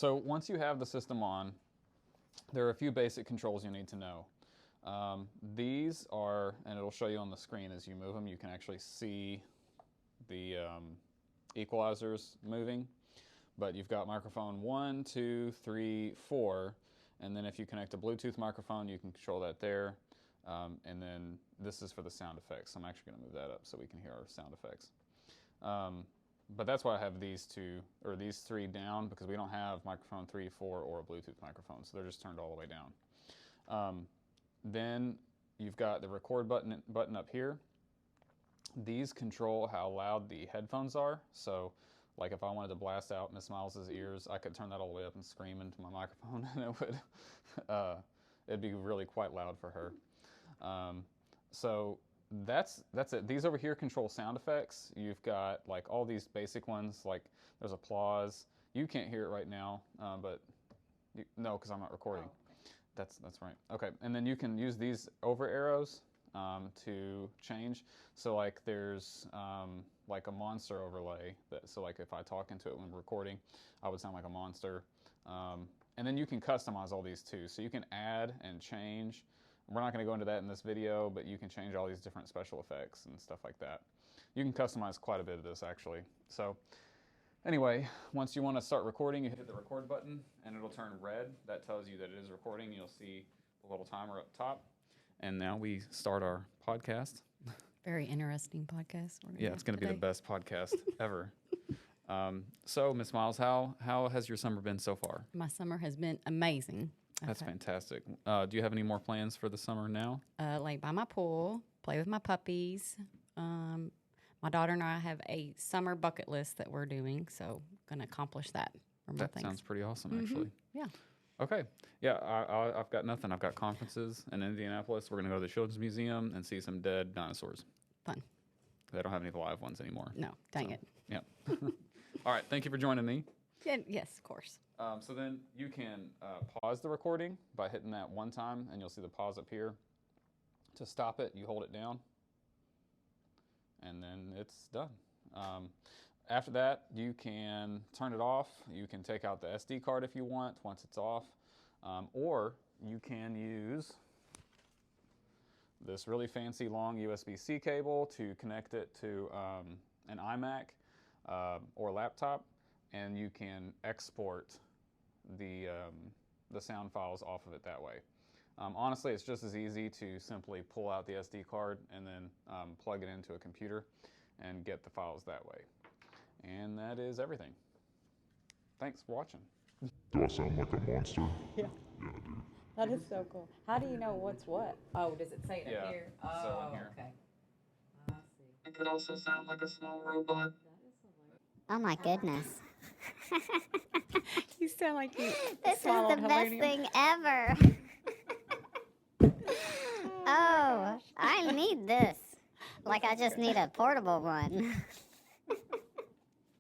So once you have the system on, there are a few basic controls you need to know. These are, and it'll show you on the screen as you move them, you can actually see the equalizers moving. But you've got microphone 1, 2, 3, 4, and then if you connect a Bluetooth microphone, you can control that there. And then this is for the sound effects. I'm actually going to move that up so we can hear our sound effects. But that's why I have these two, or these three down, because we don't have microphone 3, 4, or a Bluetooth microphone, so they're just turned all the way down. Then you've got the record button up here. These control how loud the headphones are. So, like if I wanted to blast out Miss Miles's ears, I could turn that all the way up and scream into my microphone, and it would, it'd be really quite loud for her. So that's it. These over here control sound effects. You've got like all these basic ones, like there's applause. You can't hear it right now, but no, because I'm not recording. That's right. Okay, and then you can use these over arrows to change. So like there's like a monster overlay. So like if I talk into it when recording, I would sound like a monster. And then you can customize all these too. So you can add and change. We're not going to go into that in this video, but you can change all these different special effects and stuff like that. You can customize quite a bit of this actually. So anyway, once you want to start recording, you hit the record button and it'll turn red. That tells you that it is recording. You'll see the little timer up top. And now we start our podcast. Very interesting podcast. Yeah, it's going to be the best podcast ever. So, Miss Miles, how has your summer been so far? My summer has been amazing. That's fantastic. Do you have any more plans for the summer now? Like by my pool, play with my puppies. My daughter and I have a summer bucket list that we're doing, so going to accomplish that. That sounds pretty awesome, actually. Yeah. Okay. Yeah, I've got nothing. I've got conferences in Indianapolis. We're going to go to the Children's Museum and see some dead dinosaurs. Fun. They don't have any live ones anymore. No, dang it. Yeah. All right. Thank you for joining me. Yes, of course. So then you can pause the recording by hitting that one time, and you'll see the pause up here. To stop it, you hold it down, and then it's done. After that, you can turn it off. You can take out the SD card if you want once it's off, or you can use this really fancy long USB-C cable to connect it to an iMac or laptop, and you can export the sound files off of it that way. Honestly, it's just as easy to simply pull out the SD card and then plug it into a computer and get the files that way. And that is everything. Thanks for watching. Do I sound like a monster? Yeah. Yeah, I do. That is so cool. How do you know what's what? Oh, does it say it Yeah, up here? so Oh, in here. okay. I see. It could also sound like a small robot. Oh my goodness. You sound like you This is swallowed the best Helenium. thing ever. Oh, I need this. Like I just need a portable one.